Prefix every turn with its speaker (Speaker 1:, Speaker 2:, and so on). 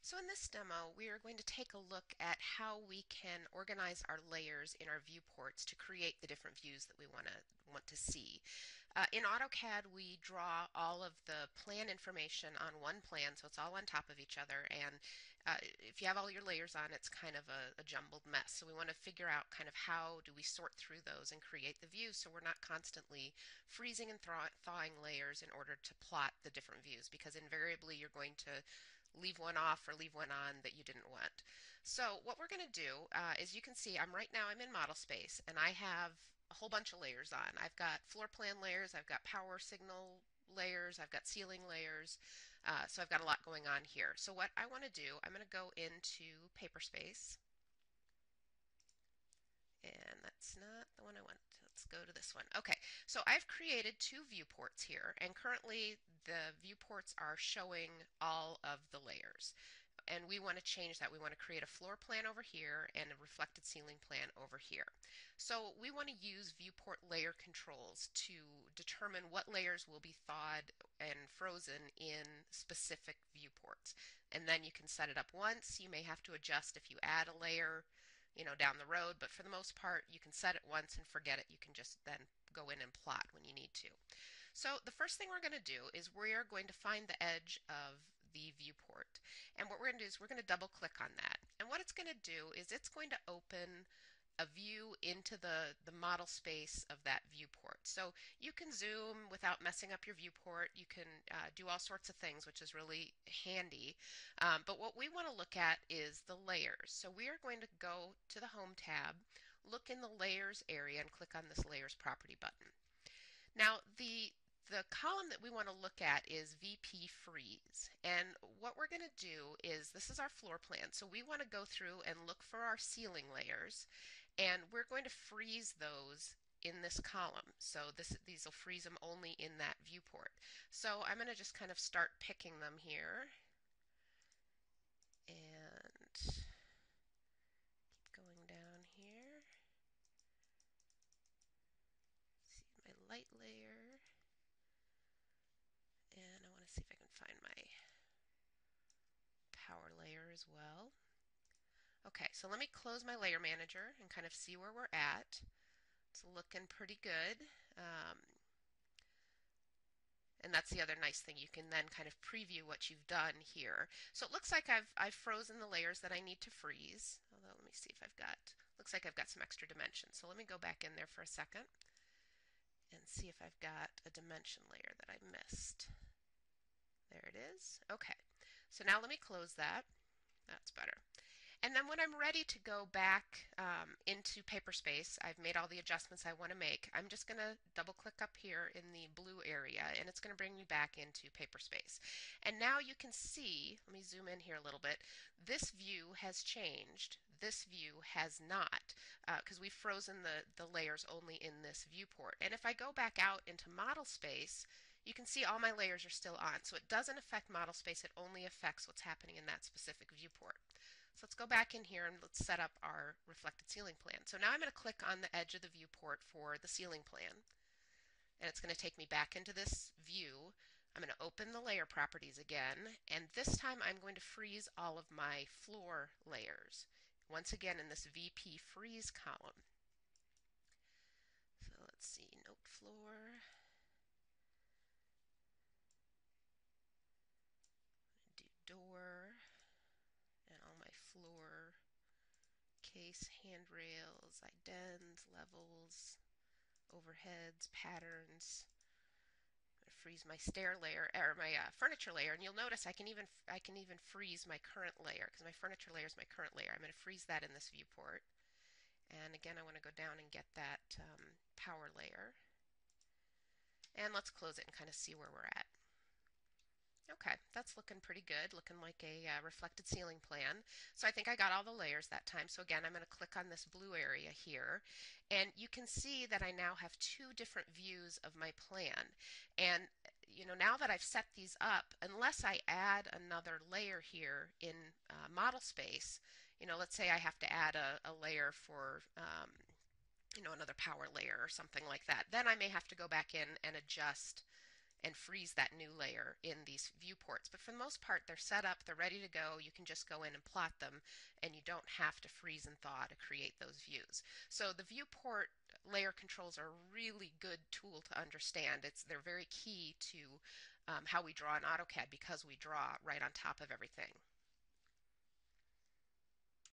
Speaker 1: So in this demo, we are going to take a look at how we can organize our layers in our viewports to create the different views that we want to see. In AutoCAD, we draw all of the plan information on one plan, so it's all on top of each other. And if you have all your layers on, it's kind of a jumbled mess. So we want to figure out kind of how do we sort through those and create the views so we're not constantly freezing and thawing layers in order to plot the different views, because invariably you're going to leave one off or leave one on that you didn't want. So what we're going to do is, you can see I'm in model space and I have a whole bunch of layers on. I've got floor plan layers, I've got power signal layers, I've got ceiling layers, so I've got a lot going on here. So what I want to do, I'm going to go into paper space, and that's not the one I want. Let's go to this one. Okay, so I've created two viewports here, and currently the viewports are showing all of the layers. And we want to change that. We want to create a floor plan over here and a reflected ceiling plan over here. So we want to use viewport layer controls to determine what layers will be thawed and frozen in specific viewports. And then you can set it up once. You may have to adjust if you add a layer, down the road, but for the most part, you can set it once and forget it. You can just then go in and plot when you need to. So the first thing we're going to do is we're going to find the edge of the viewport. And what we're going to do is we're going to double click on that. And what it's going to do is it's going to open a view into the model space of that viewport. So you can zoom without messing up your viewport. You can do all sorts of things, which is really handy. But what we want to look at is the layers. So we are going to go to the Home tab, look in the Layers area, and click on this Layers Property button. Now, the column that we want to look at is VP Freeze. And what we're going to do is, this is our floor plan. So we want to go through and look for our ceiling layers, and we're going to freeze those in this column. So these will freeze them only in that viewport. So I'm going to just kind of start picking them here and keep going down here. See my light layer. And I want to see if I can find my power layer as well. Okay, so let me close my layer manager and kind of see where we're at. It's looking pretty good. And that's the other nice thing. You can then kind of preview what you've done here. So it looks like I've frozen the layers that I need to freeze. Although, let me see if looks like I've got some extra dimensions. So let me go back in there for a second and see if I've got a dimension layer that I missed. There it is. Okay, so now let me close that. That's better. And then when I'm ready to go back into Paperspace, I've made all the adjustments I want to make. I'm just going to double click up here in the blue area, and it's going to bring me back into Paperspace. And now you can see, let me zoom in here a little bit, this view has changed. This view has not, because we've frozen the layers only in this viewport. And if I go back out into Model Space, you can see all my layers are still on. So it doesn't affect model space, it only affects what's happening in that specific viewport. So let's go back in here and let's set up our reflected ceiling plan. So now I'm going to click on the edge of the viewport for the ceiling plan. And it's going to take me back into this view. I'm going to open the layer properties again, and this time I'm going to freeze all of my floor layers. Once again in this VP freeze column. So let's see, note floor. Do door, and all my floor, case, handrails, idents, levels, overheads, patterns. I'm going to freeze my stair layer, or my furniture layer, and you'll notice I can even freeze my current layer, because my furniture layer is my current layer. I'm going to freeze that in this viewport. And again, I want to go down and get that power layer. And let's close it and kind of see where we're at. Okay, that's looking pretty good, looking like a reflected ceiling plan. So I think I got all the layers that time. So again, I'm going to click on this blue area here, and you can see that I now have two different views of my plan. And now that I've set these up, unless I add another layer here in model space, let's say I have to add a layer for another power layer or something like that, then I may have to go back in and adjust and freeze that new layer in these viewports. But for the most part, they're set up, they're ready to go. You can just go in and plot them, and you don't have to freeze and thaw to create those views. So the viewport layer controls are a really good tool to understand. They're very key to how we draw in AutoCAD because we draw right on top of everything.